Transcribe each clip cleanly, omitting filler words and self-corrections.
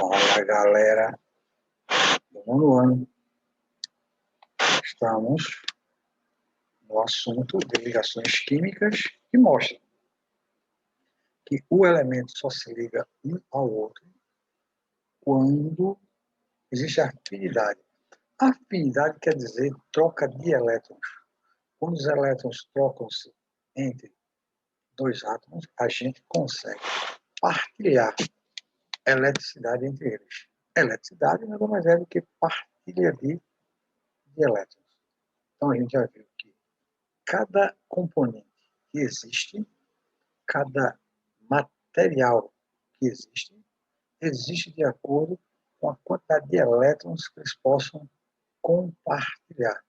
Fala, galera do nono ano. Estamos no assunto de ligações químicas que mostra que o elemento só se liga um ao outro quando existe afinidade. Afinidade quer dizer troca de elétrons. Quando os elétrons trocam-se entre dois átomos, a gente consegue partilhar eletricidade entre eles. Eletricidade nada mais é do que partilha de elétrons. Então a gente já viu que cada componente que existe, cada material que existe de acordo com a quantidade de elétrons que eles possam compartilhar.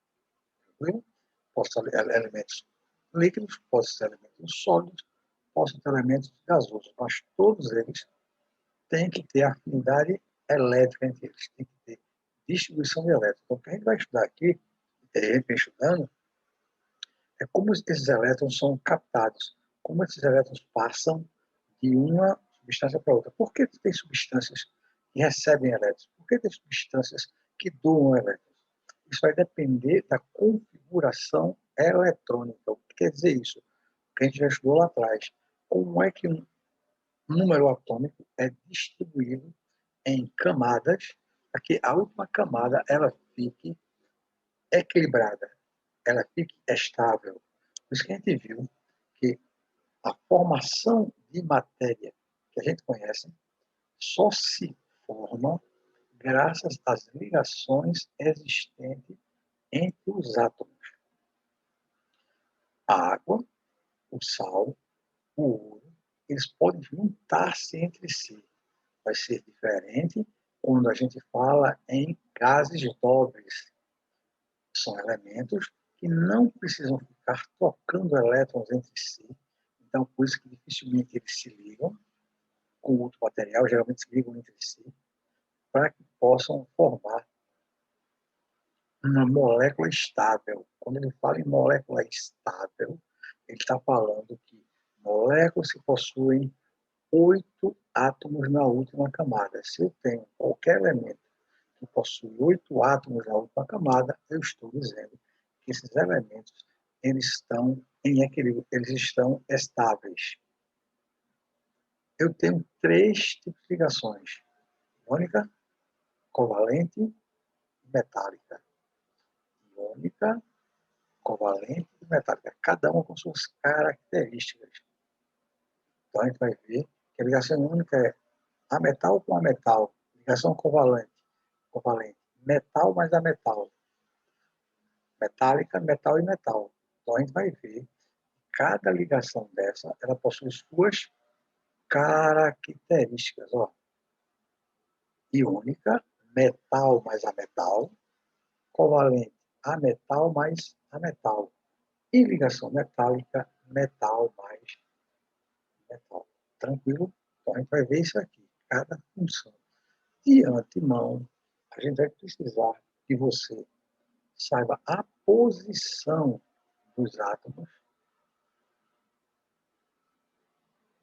Pode ser elementos líquidos, pode ser elementos sólidos, pode ser elementos gasosos, mas todos eles têm que ter afinidade elétrica entre eles, tem que ter distribuição de elétrons. Então, o que a gente vai estudar aqui, e a gente vem estudando, é como esses elétrons são captados, como esses elétrons passam de uma substância para outra. Por que tem substâncias que recebem elétrons? Por que tem substâncias que doam elétrons? Isso vai depender da configuração eletrônica. O que quer dizer isso? O que a gente já estudou lá atrás. Como é que um número atômico é distribuído em camadas para que a última camada ela fique equilibrada, ela fique estável. Por isso que a gente viu que a formação de matéria que a gente conhece só se forma graças às ligações existentes entre os átomos. A água, o sal, o ouro, eles podem juntar-se entre si. Vai ser diferente quando a gente fala em gases nobres. São elementos que não precisam ficar trocando elétrons entre si. Então, por isso que dificilmente eles se ligam com outro material, geralmente se ligam entre si, para que possam formar uma molécula estável. Quando ele fala em molécula estável, ele está falando que moléculas que possuem 8 átomos na última camada. Se eu tenho qualquer elemento que possui 8 átomos na última camada, eu estou dizendo que esses elementos eles estão em equilíbrio, eles estão estáveis. Eu tenho 3 tipos de ligações: iônica, covalente e metálica. Iônica, covalente e metálica, cada uma com suas características. Então a gente vai ver que a ligação iônica é ametal com ametal, ligação covalente, metal mais ametal, metálica, metal e metal. Então a gente vai ver que cada ligação dessa, ela possui suas características. Ó. Iônica, metal mais ametal, covalente, ametal mais ametal. E ligação metálica, metal mais metal. Tranquilo? Então a gente vai ver isso aqui, cada função. De antemão, a gente vai precisar que você saiba a posição dos átomos,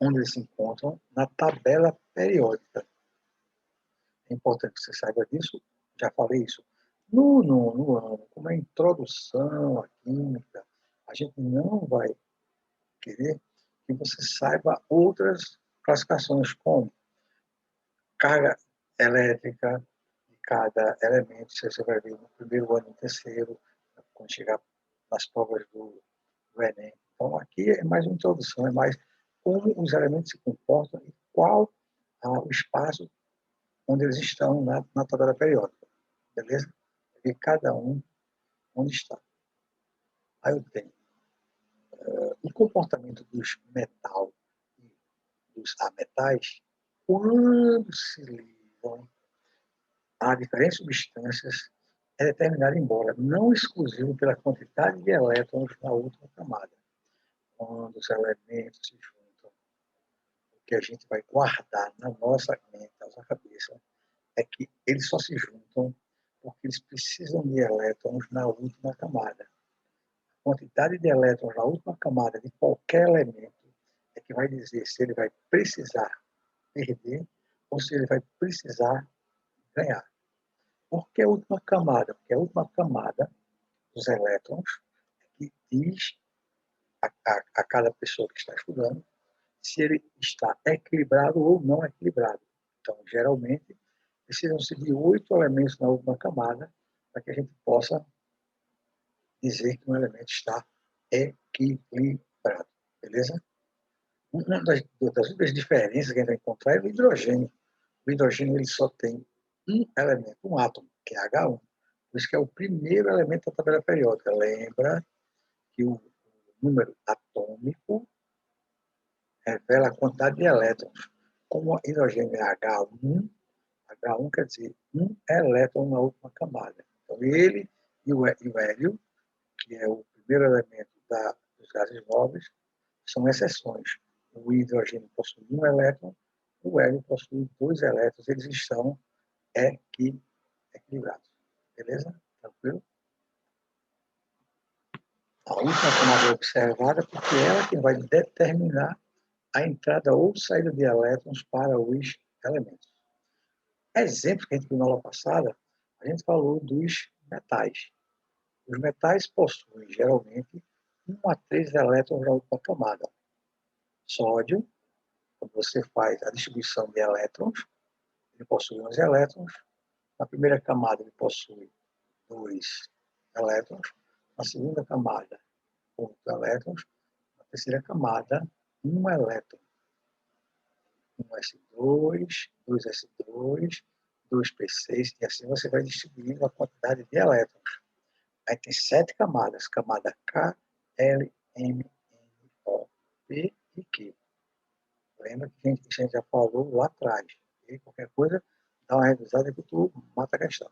onde eles se encontram na tabela periódica. É importante que você saiba disso, já falei isso. No nono ano, como é introdução à química, a gente não vai querer que você saiba outras classificações, como carga elétrica de cada elemento. Você vai ver no primeiro ano e no terceiro, quando chegar nas provas do Enem. Então, aqui é mais uma introdução, é mais como os elementos se comportam e qual o espaço onde eles estão na tabela periódica. Beleza? Ver cada um onde está. Aí eu tenho o comportamento dos metal e dos ametais quando se ligam a diferentes substâncias é determinado, embora não exclusivo pela quantidade de elétrons na última camada. Quando os elementos se juntam, o que a gente vai guardar na nossa mente, na nossa cabeça, é que eles só se juntam porque eles precisam de elétrons na última camada. A quantidade de elétrons na última camada de qualquer elemento é que vai dizer se ele vai precisar perder ou seja, ele vai precisar ganhar. Por que a última camada? Porque a última camada dos elétrons que diz a cada pessoa que está estudando se ele está equilibrado ou não equilibrado. Então, geralmente, precisam-se de 8 elementos na última camada para que a gente possa dizer que um elemento está equilibrado. Beleza? Uma das outras diferenças que a gente vai encontrar é o hidrogênio. O hidrogênio ele só tem um elemento, um átomo, que é H1. Por isso que é o primeiro elemento da tabela periódica. Lembra que o número atômico revela a quantidade de elétrons. Como o hidrogênio é H1 quer dizer um elétron na última camada. Então, ele e o hélio, que é o primeiro elemento dos gases nobres, são exceções. O hidrogênio possui um elétron, o hélio possui 2 elétrons, eles estão equilibrados. Beleza? Tranquilo? A última camada é observada porque ela é quem vai determinar a entrada ou saída de elétrons para os elementos. Exemplo que a gente viu na aula passada, a gente falou dos metais. Os metais possuem, geralmente, 1 a 3 elétrons na última camada. Sódio, quando você faz a distribuição de elétrons, ele possui 11 elétrons. Na primeira camada, ele possui 2 elétrons. Na segunda camada, 8 elétrons. Na terceira camada, 1 elétron. 1s2, 2s2, 2p6, e assim você vai distribuindo a quantidade de elétrons. Aí tem 7 camadas, camada K, L, M, N, O, P e Q. Lembra que a gente já falou lá atrás. E qualquer coisa, dá uma revisada que tu mata a questão.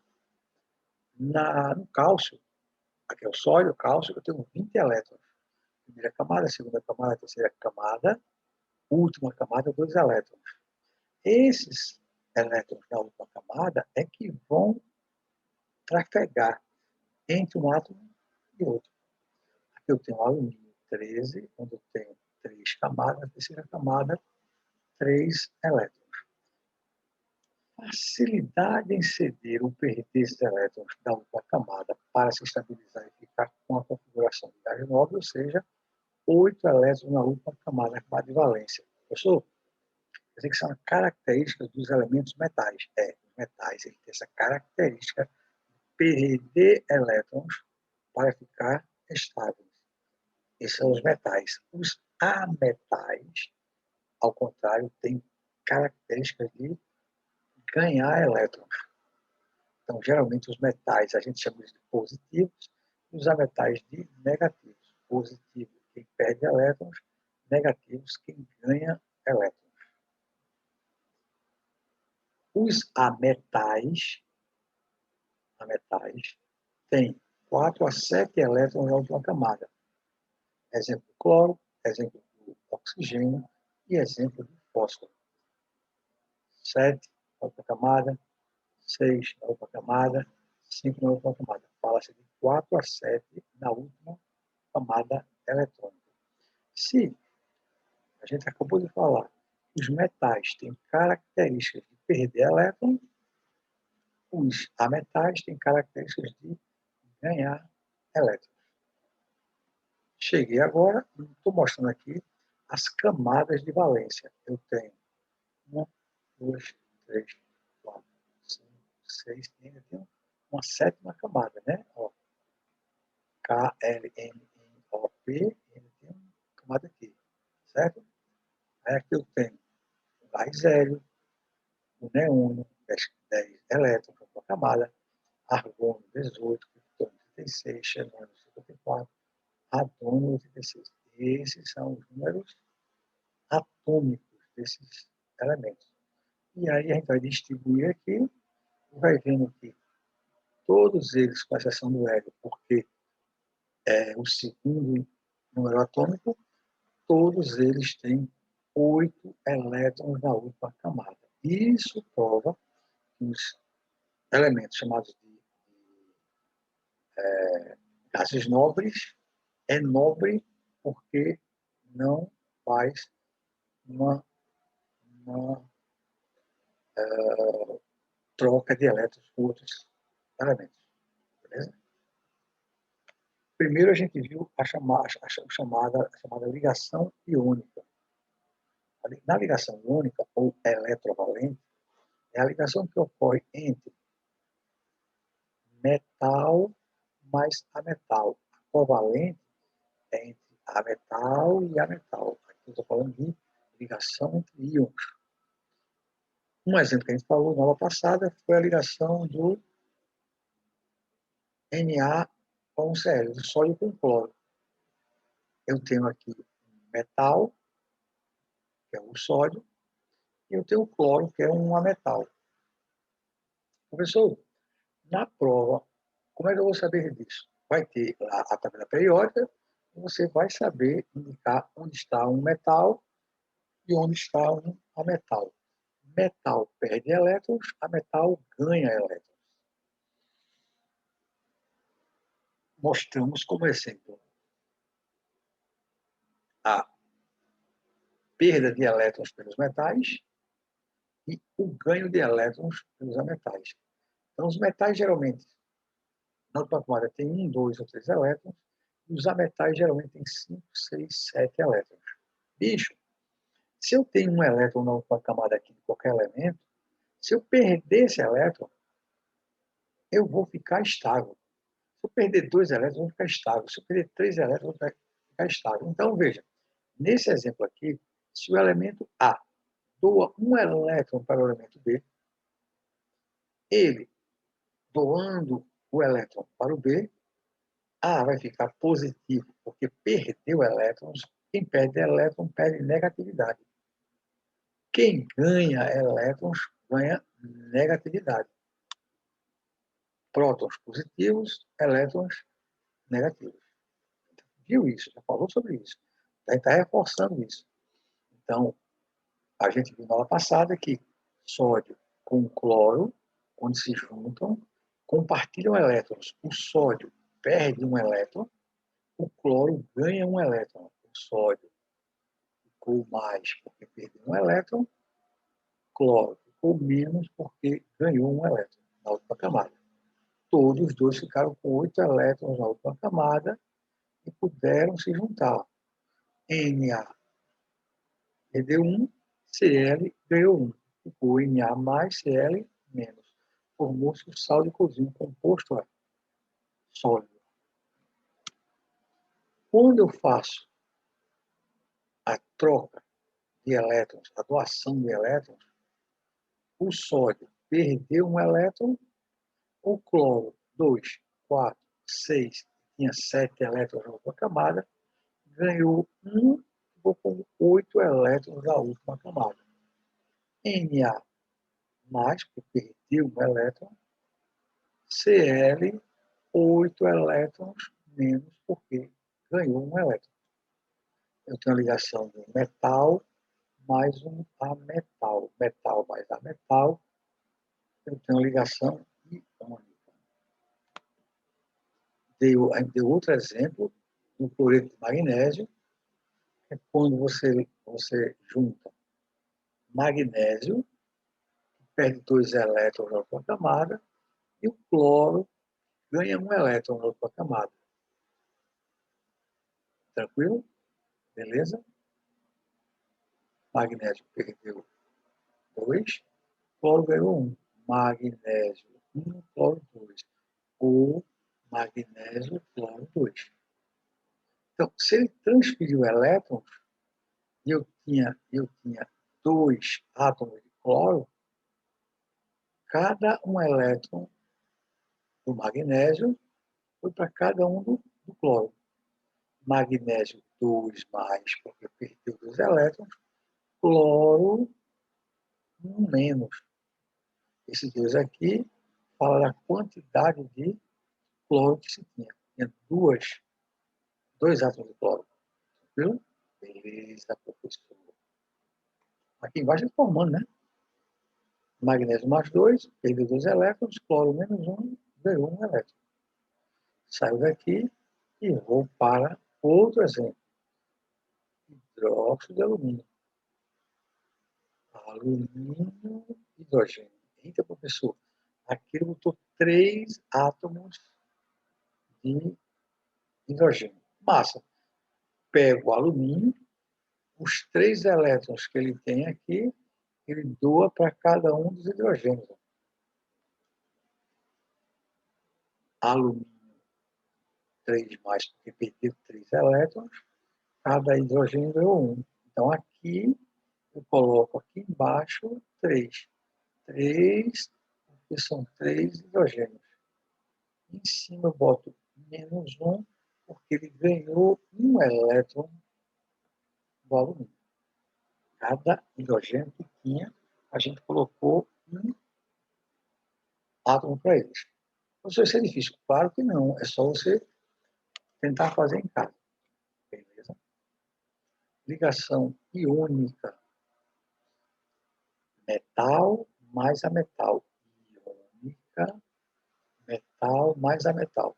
No cálcio, aqui é o sódio, o cálcio, eu tenho 20 elétrons. Primeira camada, segunda camada, terceira camada, última camada, 2 elétrons. Esses elétrons da última camada é que vão trafegar entre um átomo e outro. Aqui eu tenho alumínio 13, onde eu tenho 3 camadas, na terceira camada, 3 elétrons. Facilidade em ceder ou perder esses elétrons da última camada para se estabilizar e ficar com a configuração de gás nobre, ou seja, 8 elétrons na última camada de valência. Professor, quer dizer que são características dos elementos metais. Os metais eles têm essa característica de perder elétrons para ficar estáveis. Esses são os metais. Os ametais, ao contrário, têm características de ganhar elétrons. Então, geralmente, os metais a gente chama de positivos e os ametais de negativos. Positivo, quem perde elétrons, negativos, quem ganha elétrons. Os ametais têm 4 a 7 elétrons na última camada. Exemplo do cloro, exemplo do oxigênio e exemplo do fósforo. 7 na última camada, 6 na última camada, 5 na última camada. Fala-se de 4 a 7 na última camada eletrônica. Se a gente acabou de falar que os metais têm características de perder elétron, os ametais têm características de ganhar elétrons. Cheguei agora, estou mostrando aqui as camadas de valência. Eu tenho 1, 2, 3, 4, 5, 6, e ainda tenho uma 7ª camada, né? Ó, K, L, M, N, O, P, e ainda tenho uma camada aqui, certo? Aí aqui eu tenho o gás hélio, o neônio, 10 elétrons na camada, argônio, 18, criptônio, 36, xenônio, 54, radônio, 86. Esses são os números atômicos desses elementos. E aí a gente vai distribuir aqui e vai vendo que todos eles, com exceção do hélio, porque é o segundo número atômico, todos eles têm 8 elétrons na última camada. Isso prova que os elementos chamados de gases nobres é nobre porque não faz uma troca de elétrons com outros elementos. Beleza? Primeiro a gente viu a chamada ligação iônica. Na ligação iônica, ou eletrovalente, é a ligação que ocorre entre metal mais ametal. A covalente é entre ametal e ametal. Aqui eu estou falando de ligação entre íons. Um exemplo que a gente falou na aula passada foi a ligação do Na com o Cl, do sódio com cloro. Eu tenho aqui metal, que é o sódio, e eu tenho o cloro, que é um ametal. Professor, na prova, como é que eu vou saber disso? Vai ter lá a tabela periódica, e você vai saber indicar onde está um metal e onde está um ametal. Metal perde elétrons, ametal ganha elétrons. Mostramos como exemplo a perda de elétrons pelos metais e o ganho de elétrons pelos ametais. Então, os metais geralmente, na última camada, tem 1, 2 ou 3 elétrons, e os ametais geralmente têm 5, 6, 7 elétrons. Bicho, se eu tenho um elétron na última camada aqui de qualquer elemento, se eu perder esse elétron, eu vou ficar estável. Se eu perder 2 elétrons, eu vou ficar estável. Se eu perder 3 elétrons, eu vou ficar estável. Então, veja, nesse exemplo aqui, se o elemento A doa um elétron para o elemento B, ele, doando o elétron para o B, A vai ficar positivo, porque perdeu elétrons. Quem perde elétron, perde negatividade. Quem ganha elétrons, ganha negatividade. Prótons positivos, elétrons negativos. Viu isso? Já falou sobre isso. A gente está reforçando isso. Então, a gente viu na aula passada que sódio com cloro, quando se juntam, compartilham elétrons. O sódio perde um elétron, o cloro ganha um elétron. O sódio ficou mais porque perdeu um elétron, o cloro ficou menos porque ganhou um elétron na última camada. Todos os dois ficaram com 8 elétrons na última camada e puderam se juntar. Na perdeu 1, Cl ganhou 1. Ficou Na mais Cl menos. Formou-se o sal de cozinha composto sólido. Quando eu faço a troca de elétrons, a doação de elétrons, o sódio perdeu um elétron, o cloro, 2, 4, 6, tinha 7 elétrons na última camada, ganhou 1, ficou com 8 elétrons na última camada. Na mais, porque perdeu um elétron, Cl, 8 elétrons menos, porque ganhou um elétron. Eu tenho a ligação de metal mais um ametal. Metal mais ametal, eu tenho a ligação iônica. A gente deu outro exemplo do cloreto de magnésio, que é quando você junta magnésio, perde 2 elétrons na outra camada, e o cloro ganha um elétron na outra camada. Tranquilo? Beleza? Magnésio perdeu 2, cloro ganhou 1. Magnésio 1, cloro 2. Ou magnésio, cloro 2. Então, se ele transferiu elétrons, e eu tinha 2 átomos de cloro, cada um elétron do magnésio foi para cada um do cloro. Magnésio 2 mais, porque perdeu 2 elétrons, cloro 1 menos. Esse 2 aqui fala da quantidade de cloro que se tinha. Tinha 2 átomos de cloro. Viu? Beleza, professor. Aqui embaixo está formando, né? Magnésio mais 2, perdeu 2 elétrons, cloro menos 1, ganhou 1 elétron. Saio daqui e vou para outro exemplo. Hidróxido de alumínio. alumínio, hidrogênio. Eita, professor, aqui ele botou 3 átomos de hidrogênio. Massa. Pega o alumínio, os 3 elétrons que ele tem aqui, ele doa para cada um dos hidrogênios. Alumínio 3 mais, porque perdeu 3 elétrons, cada hidrogênio ganhou 1. Então, aqui, eu coloco aqui embaixo 3. 3, porque são 3 hidrogênios. Em cima, eu boto menos 1, porque ele ganhou 1 elétron do alumínio. Cada hidrogênio que tinha, a gente colocou um átomo para eles. Não sei se é difícil. Claro que não. É só você tentar fazer em casa. Beleza? Ligação iônica. Metal mais a metal. Iônica, metal mais a metal.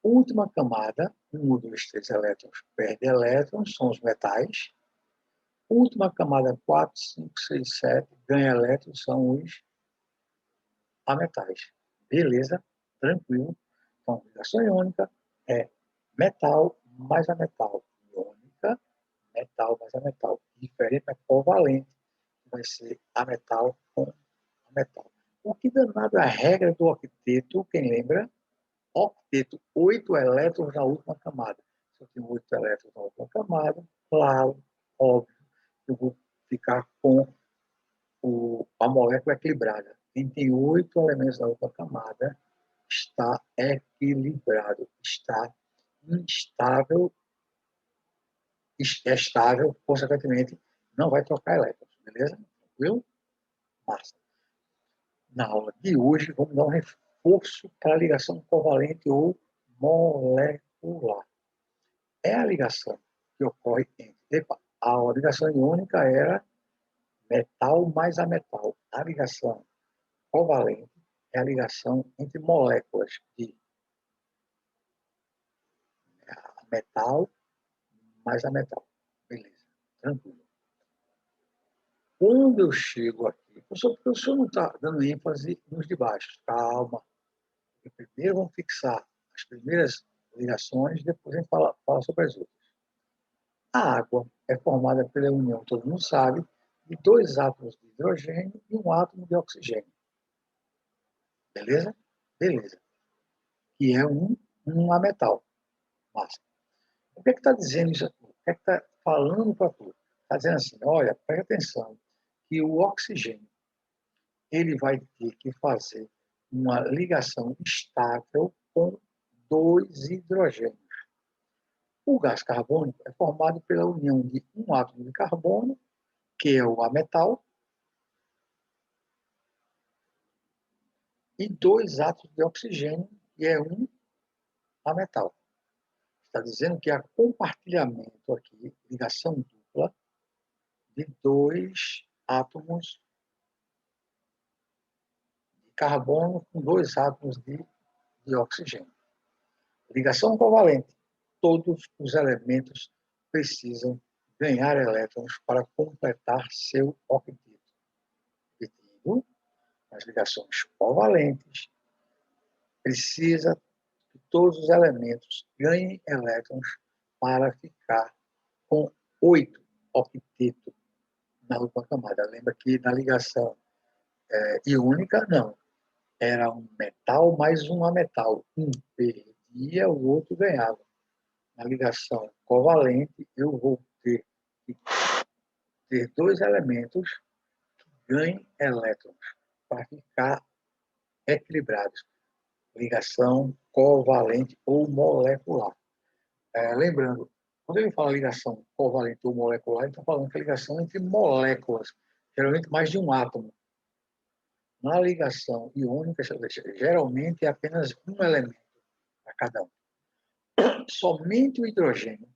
Última camada, 1, 2, 3 elétrons, perde elétrons, são os metais. Última camada, 4, 5, 6, 7, ganha elétrons, são os ametais. Beleza? Tranquilo. Então, ligação iônica é metal mais a metal. Iônica, metal mais a metal. Diferente é covalente, que vai ser a metal com a metal. O que danado é a regra do octeto, quem lembra? Octeto, 8 elétrons na última camada. Se eu tenho 8 elétrons na última camada, claro, óbvio, eu vou ficar com a molécula equilibrada. Quem tem 8 elementos na última camada está equilibrado, está instável, é estável, consequentemente, não vai trocar elétrons, beleza? Tranquilo? Massa. Na aula de hoje, vamos dar um reforço para a ligação covalente ou molecular. É a ligação que ocorre entre... a ligação iônica era metal mais a metal. A ligação covalente é a ligação entre moléculas de metal mais a metal. Beleza, tranquilo. Quando eu chego aqui, porque o senhor não está dando ênfase nos de baixo. Calma. Primeiro vamos fixar as primeiras ligações, depois a gente fala sobre as outras. A água é formada pela união, todo mundo sabe, de 2 átomos de hidrogênio e 1 átomo de oxigênio. Beleza? Beleza. Que é um ametal. Massa. O que está dizendo isso aqui? O que está falando para tu? Está dizendo assim, olha, presta atenção, que o oxigênio ele vai ter que fazer uma ligação estável com 2 hidrogênios. O gás carbônico é formado pela união de um átomo de carbono, que é o ametal, e 2 átomos de oxigênio, que é um ametal. Está dizendo que há compartilhamento aqui, ligação dupla, de 2 átomos de carbono com 2 átomos de oxigênio. Ligação covalente. Todos os elementos precisam ganhar elétrons para completar seu octeto. Repetindo, as ligações covalentes precisa que todos os elementos ganhem elétrons para ficar com 8 octetos na última camada. Lembra que na ligação iônica, não. Era um metal mais um ametal. Um perdia, o outro ganhava. Na ligação covalente, eu vou ter que ter 2 elementos que ganhem elétrons para ficar equilibrados. Ligação covalente ou molecular. Lembrando, quando ele fala ligação covalente ou molecular, ele está falando que é ligação entre moléculas, geralmente mais de um átomo. Na ligação iônica, geralmente é apenas um elemento para cada um. Somente o hidrogênio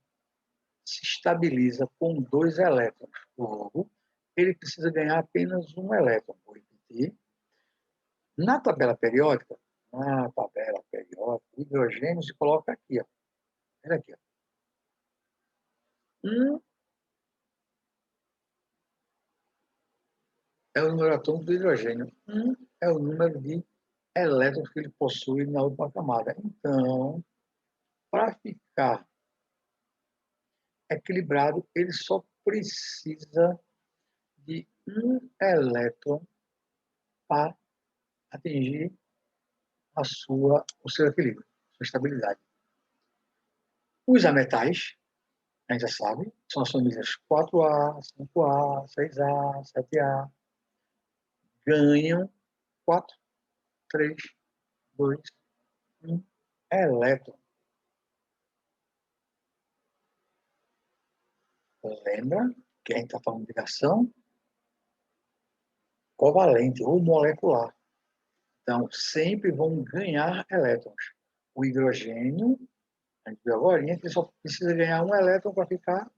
se estabiliza com 2 elétrons. Logo, ele precisa ganhar apenas um elétron. Vou repetir. Na tabela periódica, o hidrogênio se coloca aqui. Ó. Olha aqui. Ó. é o número atômico do hidrogênio. 1 é o número de elétrons que ele possui na última camada. Então, para ficar equilibrado, ele só precisa de um elétron para atingir o seu equilíbrio, sua estabilidade. Os ametais, a gente já sabe, são as famílias 4A, 5A, 6A, 7A, ganham 4, 3, 2, 1 elétron. Lembra que a gente está falando de ligação covalente ou molecular. Então, sempre vão ganhar elétrons. O hidrogênio, a gente viu agora, ele só precisa ganhar um elétron para ficar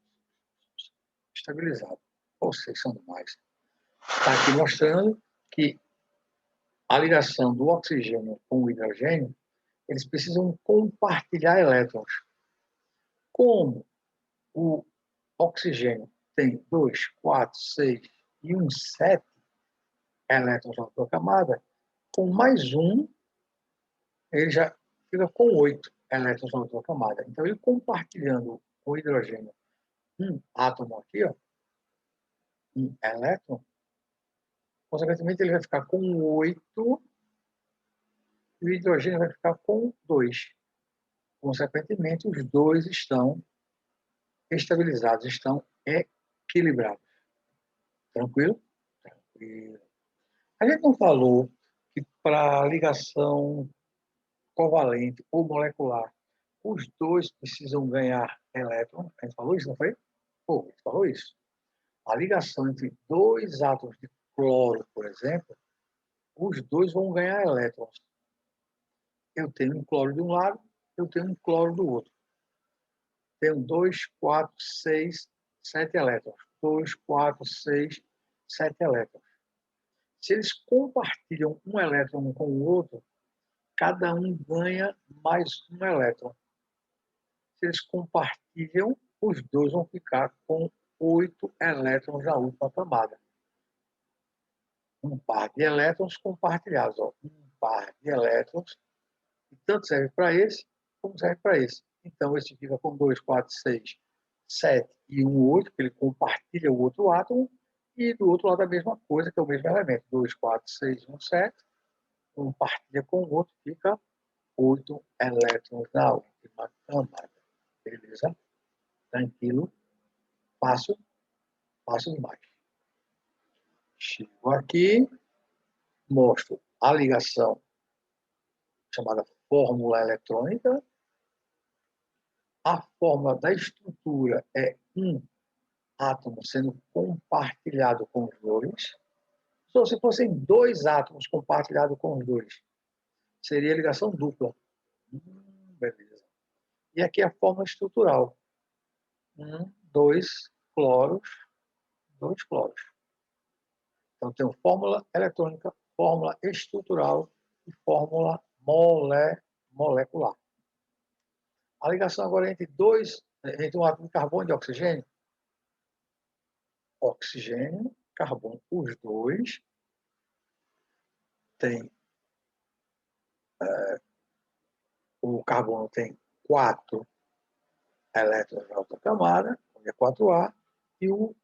estabilizado. Vocês são demais. Está aqui mostrando que a ligação do oxigênio com o hidrogênio, eles precisam compartilhar elétrons. Como o oxigênio tem 2, 4, 6 e 7 elétrons na sua camada, com mais um, ele já fica com 8 elétrons na outra camada. Então, ele compartilhando o hidrogênio um átomo aqui, ó, um elétron, consequentemente, ele vai ficar com 8 e o hidrogênio vai ficar com 2. Consequentemente, os dois estão estabilizados, estão equilibrados. Tranquilo? Tranquilo. A gente não falou que para ligação covalente ou molecular, os dois precisam ganhar elétron. A gente falou isso, não foi? Pô, a gente falou isso. A ligação entre dois átomos de cloro, por exemplo, os dois vão ganhar elétrons. Eu tenho um cloro de um lado, eu tenho um cloro do outro. Tenho 2, 4, 6, 7 elétrons. 2, 4, 6, 7 elétrons. Se eles compartilham um elétron com o outro, cada um ganha mais um elétron. Se eles compartilham, os dois vão ficar com 8 elétrons na última camada. Um par de elétrons compartilhados. Ó. Um par de elétrons, que tanto serve para esse, como serve para esse. Então, esse fica com 2, 4, 6, 7 e 1, 8, que ele compartilha o outro átomo, e do outro lado a mesma coisa, que é o mesmo elemento. 2, 4, 6, 1, 7. Um partilha com o outro, fica 8 elétrons na última camada. Beleza? Tranquilo? Fácil? Fácil demais. Chego aqui, mostro a ligação chamada fórmula eletrônica. A fórmula da estrutura é um átomo sendo compartilhado com os dois. Então, se fossem dois átomos compartilhados com os dois, seria ligação dupla. Beleza. E aqui a fórmula estrutural. 2 cloros, 2 cloros. Então, tem fórmula eletrônica, fórmula estrutural e fórmula molecular. A ligação agora entre um átomo de carbono e de oxigênio. Oxigênio, carbono, os dois tem o carbono tem 4 elétrons na outra camada, é 4A, e o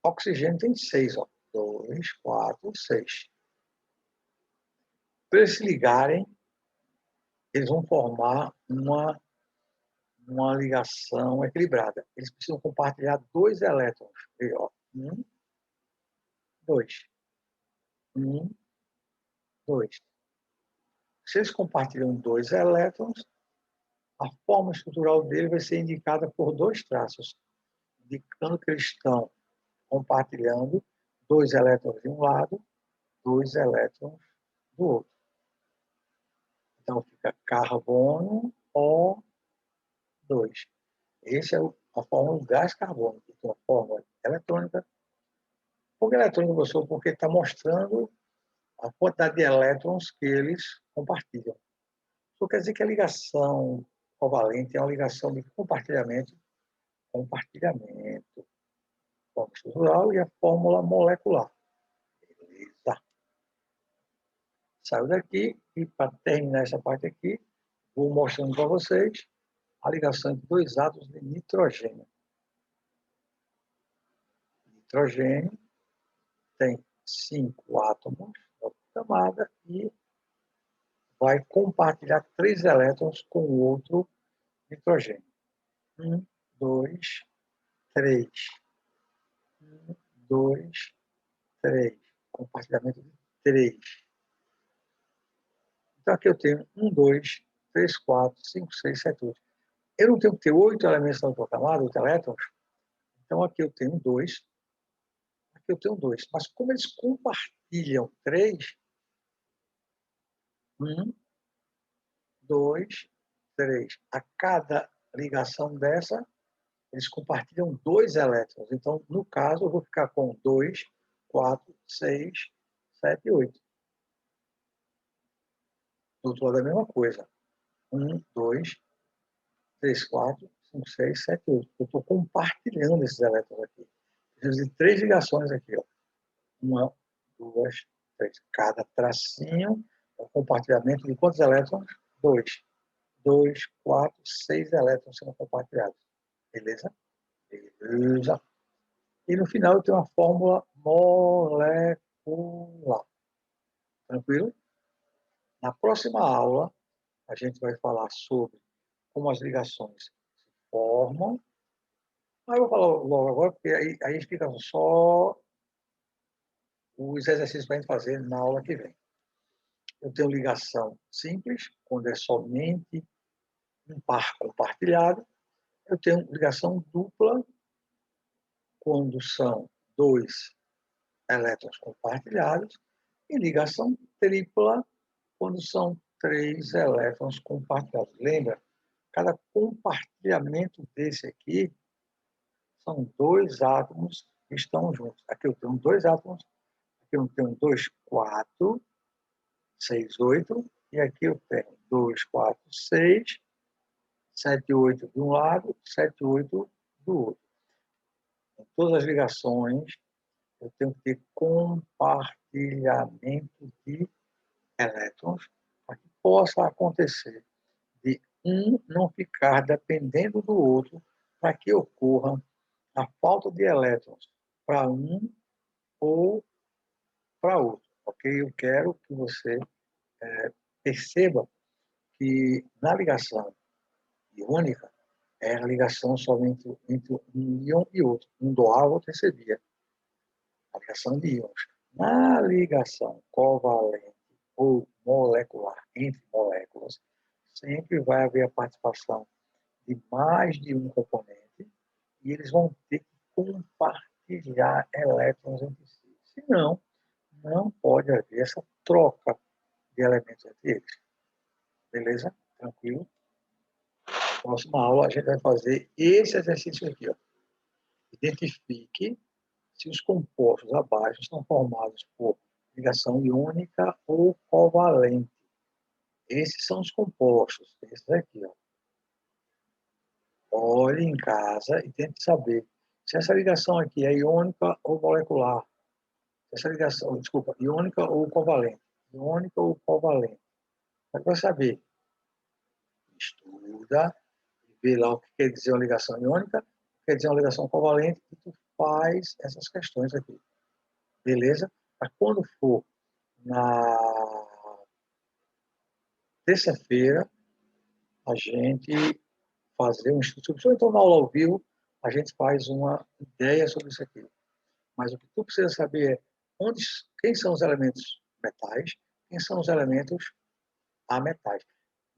oxigênio tem 6, ó, 2, 4, 6. Para eles se ligarem, eles vão formar uma ligação equilibrada. Eles precisam compartilhar 2 elétrons. 1, 2. 1, 2. Se eles compartilham 2 elétrons, a forma estrutural dele vai ser indicada por 2 traços, indicando que eles estão compartilhando 2 elétrons de um lado, 2 elétrons do outro. Então, fica carbono O2. Essa é a fórmula do gás carbônico. Então, a fórmula eletrônica. Por que eletrônica, professor? Porque está mostrando a quantidade de elétrons que eles compartilham. Isso quer dizer que a ligação covalente é uma ligação de compartilhamento, fórmula estrutural e a fórmula molecular. Saio daqui e, para terminar essa parte aqui, vou mostrando para vocês a ligação entre dois átomos de nitrogênio. Nitrogênio tem 5 átomos na camada e vai compartilhar 3 elétrons com o outro nitrogênio. 1, 2, 3. 1, 2, 3. Compartilhamento de 3. Então, aqui eu tenho 1, 2, 3, 4, 5, 6, 7, 8. Eu não tenho que ter 8 elementos na outra camada, 8 elétrons. Então, aqui eu tenho 2. Aqui eu tenho 2. Mas como eles compartilham 3, 1, 2, 3. A cada ligação dessa, eles compartilham 2 elétrons. Então, no caso, eu vou ficar com 2, 4, 6, 7 e 8. Do outro lado é a mesma coisa. 1, 2, 3, 4, 5, 6, 7, 8. Eu estou compartilhando esses elétrons aqui. Preciso de 3 ligações aqui. Ó. 1, 2, 3. Cada tracinho é um compartilhamento de quantos elétrons? 2. 2, 4, 6 elétrons sendo compartilhados. Beleza? Beleza. E no final eu tenho uma fórmula molecular. Tranquilo? Na próxima aula, a gente vai falar sobre como as ligações se formam. Aí eu vou falar logo agora, porque aí fica só os exercícios para a gente fazer na aula que vem. Eu tenho ligação simples, quando é somente um par compartilhado. Eu tenho ligação dupla, quando são 2 elétrons compartilhados. E ligação tripla, quando são 3 elétrons compartilhados. Lembra? Cada compartilhamento desse aqui são 2 átomos que estão juntos. Aqui eu tenho 2 átomos, aqui eu tenho 2, 4, 6, 8, e aqui eu tenho 2, 4, 6, 7, 8 de um lado, 7, 8 do outro. Em todas as ligações, eu tenho que ter compartilhamento de elétrons para que possa acontecer de um não ficar dependendo do outro para que ocorra a falta de elétrons para um ou para outro. Ok? Eu quero que você perceba que na ligação iônica é a ligação somente entre um íon e outro. Um doava, outro recebia. A ligação de íons. Na ligação covalente ou molecular entre moléculas, sempre vai haver a participação de mais de um componente e eles vão ter que compartilhar elétrons entre si. Senão, não pode haver essa troca de elementos entre eles. Beleza? Tranquilo? Próxima aula a gente vai fazer esse exercício aqui. Ó. Identifique se os compostos abaixo estão formados por ligação iônica ou covalente. Esses são os compostos, esses aqui. Ó. Olhe em casa e tente saber se essa ligação aqui é iônica ou molecular. Essa ligação, desculpa, iônica ou covalente. Iônica ou covalente. Para saber, estuda, vê lá o que quer dizer uma ligação iônica, o que quer dizer uma ligação covalente, e tu faz essas questões aqui. Beleza? Mas quando for na terça-feira, a gente fazer um estudo sobre isso. Então, na aula ao vivo, a gente faz uma ideia sobre isso aqui. Mas o que tu precisa saber é quem são os elementos metais, quem são os elementos ametais.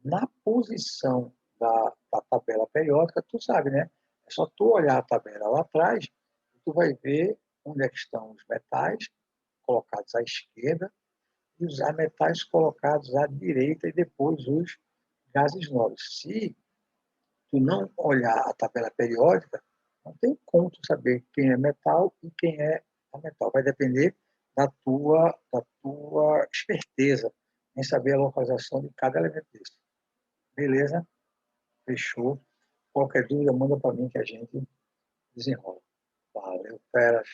Na posição da tabela periódica, tu sabe, né? É só tu olhar a tabela lá atrás, e tu vai ver onde é que estão os metais colocados à esquerda e os ametais colocados à direita e depois os gases nobres. Se tu não olhar a tabela periódica, não tem como tu saber quem é metal e quem é ametal. Vai depender da tua esperteza em saber a localização de cada elemento desse. Beleza? Fechou. Qualquer dúvida, manda para mim que a gente desenrola. Valeu, feras.